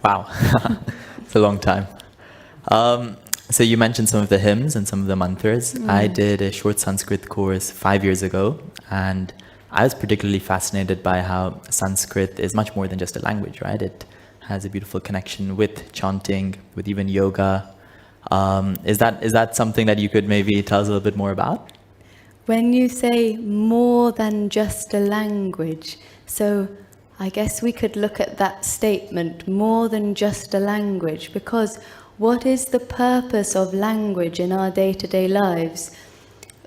Wow, it's a long time. So you mentioned some of the hymns and some of the mantras. I did a short Sanskrit course 5 years ago, and I was particularly fascinated by how Sanskrit is much more than just a language, right? It has a beautiful connection with chanting, with even yoga. Is that something that you could maybe tell us a little bit more about? When you say more than just a language, so I guess we could look at that statement, more than just a language, because what is the purpose of language in our day-to-day lives?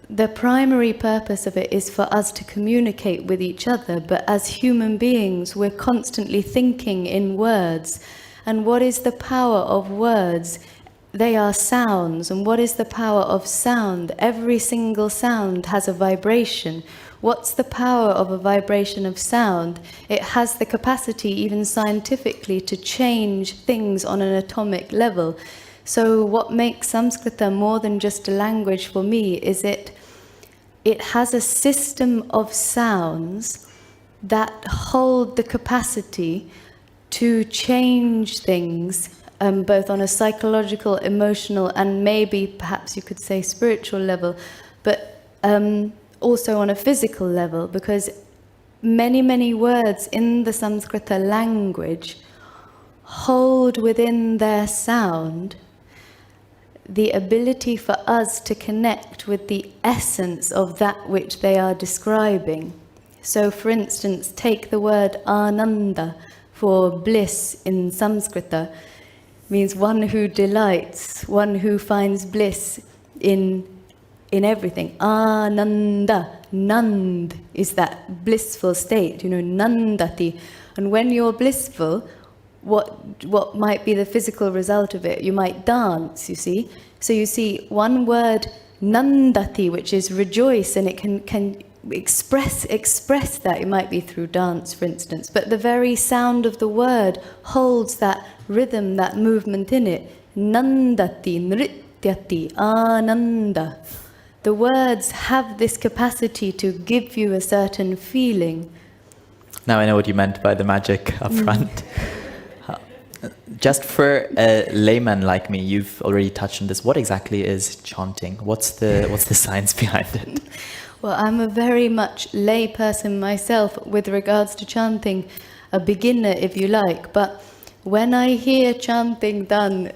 The primary purpose of it is for us to communicate with each other, but as human beings, we're constantly thinking in words. And what is the power of words? They are sounds. And what is the power of sound? Every single sound has a vibration. What's the power of a vibration of sound? It has the capacity, even scientifically, to change things on an atomic level. So what makes Sanskrit more than just a language for me is it has a system of sounds that hold the capacity to change things, both on a psychological, emotional, and maybe perhaps you could say spiritual level, but also on a physical level, because many, many words in the Sanskrit language hold within their sound the ability for us to connect with the essence of that which they are describing. So, for instance, take the word ananda for bliss in Sanskrit. Means one who delights, one who finds bliss in everything. Ananda, nand is that blissful state, nandati. And when you're blissful, what might be the physical result of it? You might dance, you see. So you see one word, nandati, which is rejoice, and it can express that. It might be through dance, for instance. But the very sound of the word holds that rhythm, that movement in it. Nandati, nrityati, ananda. The words have this capacity to give you a certain feeling. Now I know what you meant by the magic up front. Just for a layman like me, you've already touched on this. What exactly is chanting? What's the science behind it? Well, I'm a very much lay person myself with regards to chanting, a beginner if you like. But when I hear chanting done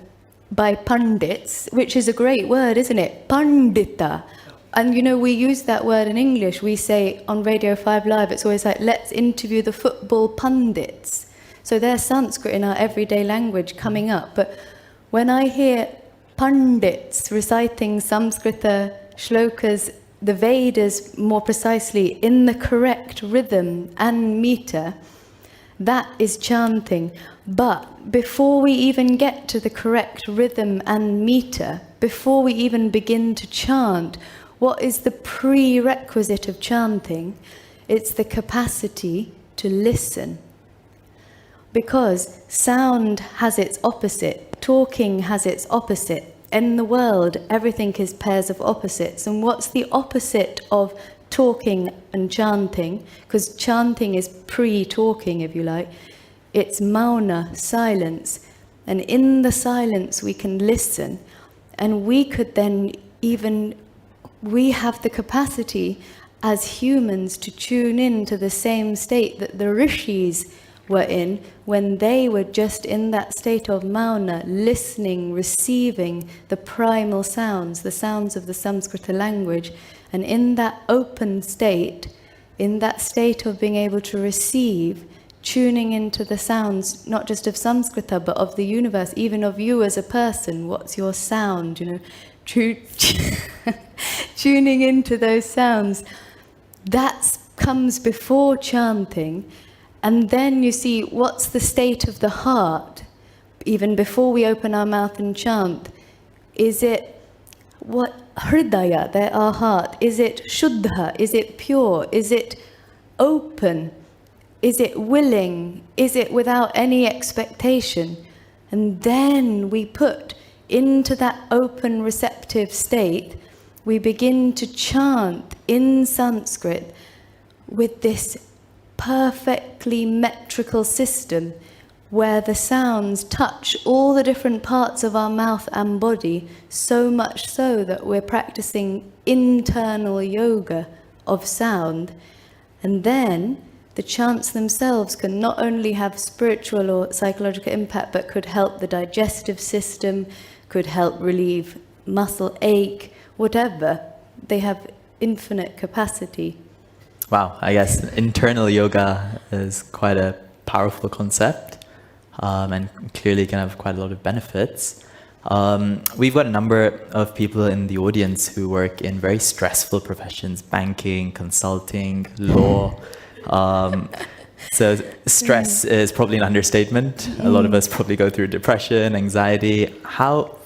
by pundits, which is a great word, isn't it? Pandita. And we use that word in English. We say on Radio 5 Live, it's always like, let's interview the football pundits. So there's Sanskrit in our everyday language coming up. But when I hear pundits reciting Sanskrit shlokas, the Vedas more precisely, in the correct rhythm and meter, that is chanting. But before we even get to the correct rhythm and meter, before we even begin to chant, what is the prerequisite of chanting? It's the capacity to listen. Because sound has its opposite, talking has its opposite. In the world, everything is pairs of opposites. And what's the opposite of talking and chanting? Because chanting is pre-talking, if you like. It's mauna, silence. And in the silence, we can listen. And we could then we have the capacity as humans to tune in to the same state that the rishis were in when they were just in that state of mauna, listening, receiving the primal sounds, the sounds of the Sanskrit language. And in that open state, in that state of being able to receive, tuning into the sounds, not just of Sanskrit, but of the universe, even of you as a person. What's your sound, tuning into those sounds. That comes before chanting. And then you see, what's the state of the heart, even before we open our mouth and chant? Is it what hridaya, our heart? Is it shuddha? Is it pure? Is it open? Is it willing? Is it without any expectation? And then we put into that open, receptive state, we begin to chant in Sanskrit with this perfectly metrical system, where the sounds touch all the different parts of our mouth and body, so much so that we're practicing internal yoga of sound. And then the chants themselves can not only have spiritual or psychological impact, but could help the digestive system, could help relieve muscle ache, whatever. They have infinite capacity. Wow, I guess internal yoga is quite a powerful concept, and clearly can have quite a lot of benefits. We've got a number of people in the audience who work in very stressful professions, banking, consulting, law. So stress is probably an understatement. A lot of us probably go through depression, anxiety. How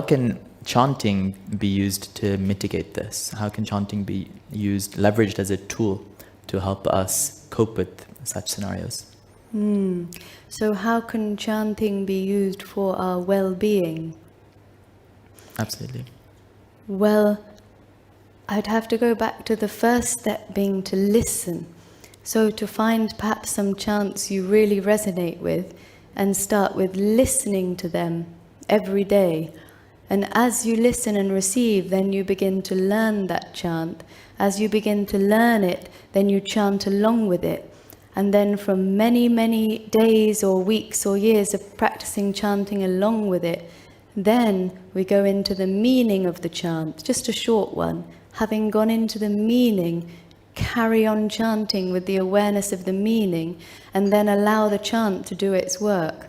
can chanting be used to mitigate this? How can chanting be used, leveraged as a tool to help us cope with such scenarios? So how can chanting be used for our well-being? Absolutely. Well, I'd have to go back to the first step being to listen. So to find perhaps some chants you really resonate with and start with listening to them every day. And as you listen and receive, then you begin to learn that chant. As you begin to learn it, then you chant along with it. And then from many, many days or weeks or years of practicing chanting along with it, then we go into the meaning of the chant, just a short one. Having gone into the meaning, carry on chanting with the awareness of the meaning, and then allow the chant to do its work.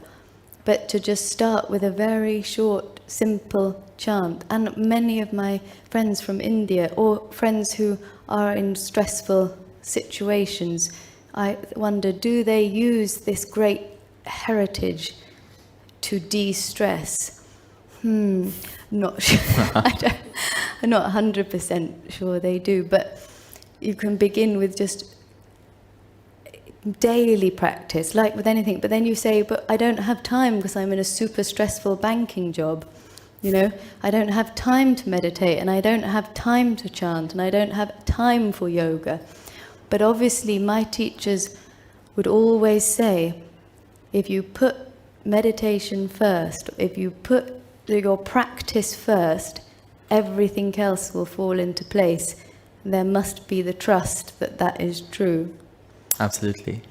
But to just start with a very short, simple chant. And many of my friends from India, or friends who are in stressful situations, I wonder, do they use this great heritage to de-stress? Not sure. I'm not 100% sure they do, but you can begin with just daily practice, like with anything. But then you say, but I don't have time because I'm in a super stressful banking job. You know, I don't have time to meditate, and I don't have time to chant, and I don't have time for yoga. But obviously my teachers would always say, if you put meditation first, if you put your practice first, everything else will fall into place. There must be the trust that that is true. Absolutely.